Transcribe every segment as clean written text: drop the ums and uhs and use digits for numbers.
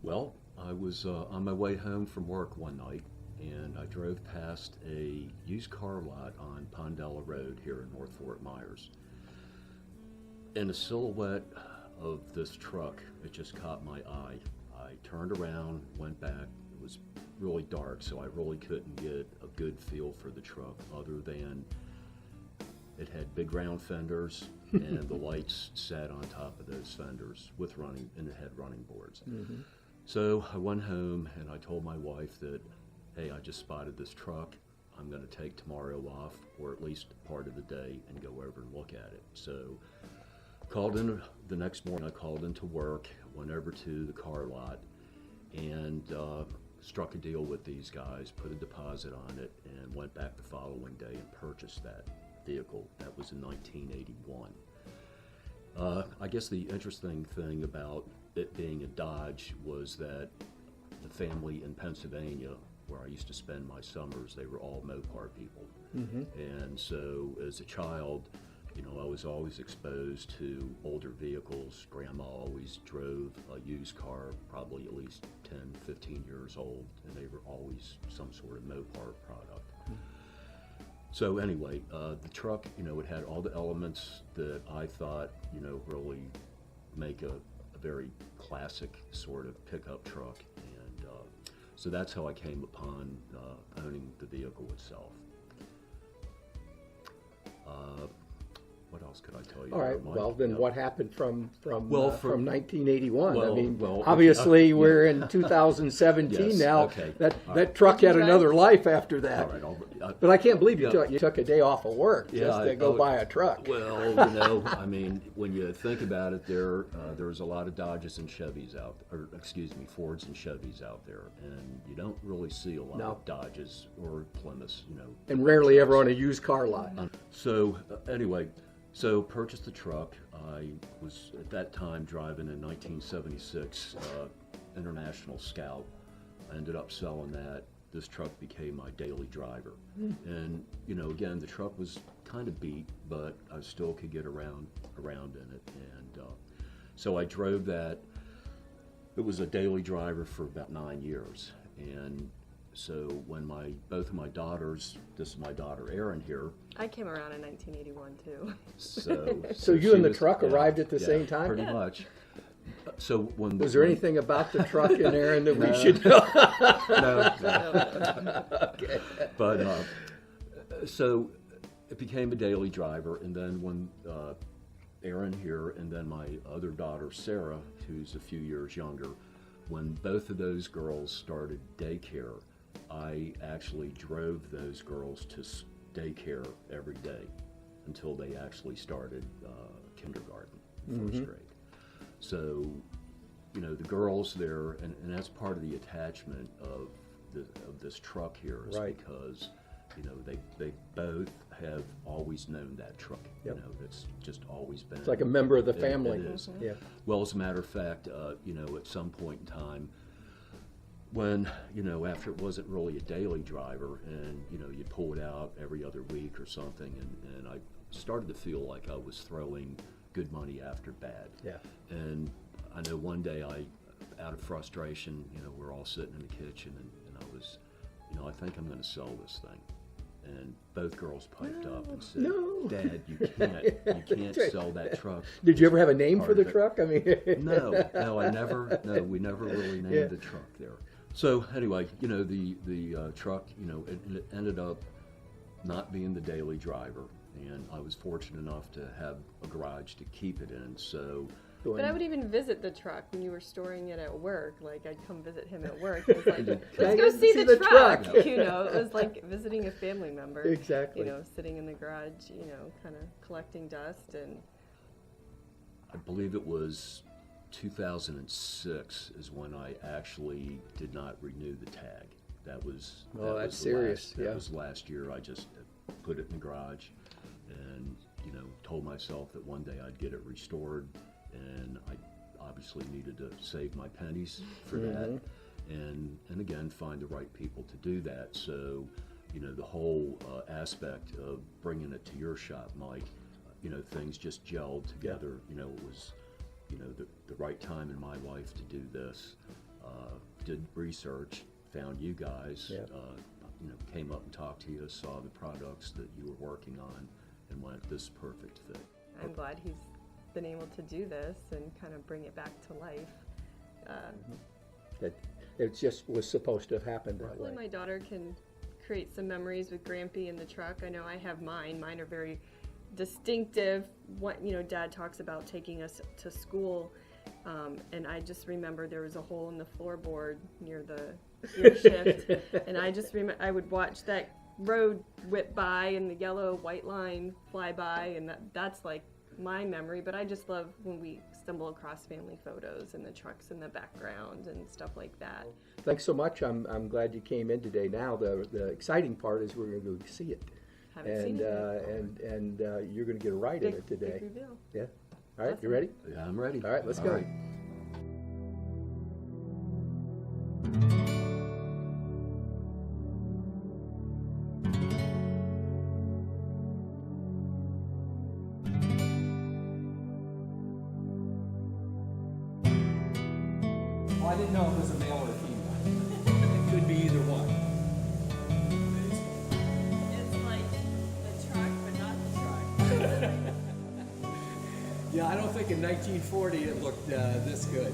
Well, I was on my way home from work one night, and I drove past a used car lot on Pondella Road here in North Fort Myers. And the silhouette of this truck, it just caught my eye. I turned around, went back. It was really dark, so I really couldn't get a good feel for the truck other than it had big round fenders and the lights sat on top of those fenders with running, and it had running boards. Mm-hmm. So I went home and I told my wife that, hey, I just spotted this truck. I'm going to take tomorrow off, or at least part of the day, and go over and look at it. So called in the next morning. I called into work, went over to the car lot, and struck a deal with these guys, put a deposit on it, and went back the following day and purchased that vehicle. That was in 1981. I guess the interesting thing about it being a Dodge was that the family in Pennsylvania, where I used to spend my summers, they were all Mopar people. Mm-hmm. And so as a child, you know, I was always exposed to older vehicles. Grandma always drove a used car, probably at least 10, 15 years old, and they were always some sort of Mopar product. So anyway, the truck, you know, it had all the elements that I thought, you know, really make a very classic sort of pickup truck. And so that's how I came upon owning the vehicle itself. What else could I tell you? All right. Mike? Well, then Yeah. what happened from Well, from 1981? I well, mean, well, obviously yeah. we're in 2017 Yes, now. okay. That All that right. truck had Right. another life after that. All right. But I can't believe you Yeah. took a day off of work just to go buy a truck. Well, you know, I mean, when you think about it, there's a lot of Dodges and Chevys out, or excuse me, Fords and Chevys out there, and you don't really see a lot No. of Dodges or Plymouths, you know. And rarely ever on a used car lot. So anyway, so purchased the truck. I was at that time driving a 1976 International Scout. I ended up selling that. This truck became my daily driver. And, you know, again, the truck was kind of beat, but I still could get around in it. And so I drove that. It was a daily driver for about 9 years. And so when both of my daughters, this is my daughter Erin here. I came around in 1981 too. So you she and the was- truck yeah, arrived at the yeah, same time? Pretty much. So when Was there when- anything about the truck in Aaron that we No. should know? No. Okay. But so it became a daily driver, and then when Erin here, and then my other daughter Sarah, who's a few years younger, when both of those girls started daycare, I actually drove those girls to daycare every day until they actually started kindergarten, first grade. So, you know, the girls there, and that's part of the attachment of this truck here, is Right. because, you know, they both have always known that truck. Yep. You know, it's just always been. It's like a member of the It- family. It is. Yeah. Well, as a matter of fact, you know, at some point in time, when, you know, after it wasn't really a daily driver, and, you know, you pull it out every other week or something, and I started to feel like I was throwing good money after bad. Yeah. And I know one day out of frustration, you know, we're all sitting in the kitchen, and I was, you know, I think I'm going to sell this thing. And both girls piped up and said, No. Dad, you can't sell that truck. Did you ever have a name for Part the of it. truck? I mean, No, we never really named Yeah. the truck there. So anyway, you know, the truck, you know, it ended up not being the daily driver, and I was fortunate enough to have a garage to keep it in. So, But I would even visit the truck when you were storing it at work. Like, I'd come visit him at work. It was like, Can I let's go get to see see the the truck. truck? You know, it was like visiting a family member. Exactly. You know, sitting in the garage, you know, kind of collecting dust. And I believe it was 2006 is when I actually did not renew the tag. That was that's the serious, That yeah. was last year. I just put it in the garage, and, you know, told myself that one day I'd get it restored, and I obviously needed to save my pennies for that, and again find the right people to do that. So, you know, the whole aspect of bringing it to your shop, Mike, you know, things just gelled together. You know, it was, you know, the right time in my life to do this. Did research, found you guys, Yeah. you know, came up and talked to you, saw the products that you were working on, and went, this is perfect fit. I'm glad he's been able to do this and kind of bring it back to life. That it just was supposed to have happened that Hopefully way. my daughter can create some memories with Grampy in the truck. I know I have mine. Mine are very distinctive. What, you know, Dad talks about taking us to school, and I just remember there was a hole in the floorboard near the gear shift, and I just remember I would watch that road whip by and the yellow white line fly by, and that's like my memory. But I just love when we stumble across family photos and the trucks in the background and stuff like that. Thanks so much. I'm glad you came in today. Now the exciting part is we're going to go see it, Haven't seen it yet. and you're going to get a ride in it today. Big reveal. Yeah. All right, you Awesome. ready? Yeah, I'm ready. All right, let's go. right. Well, I didn't know if it was a male or a female. It could be either one. It's like the truck, but not the truck. Yeah, I don't think in 1940 it looked this good.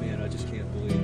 Man, I just can't believe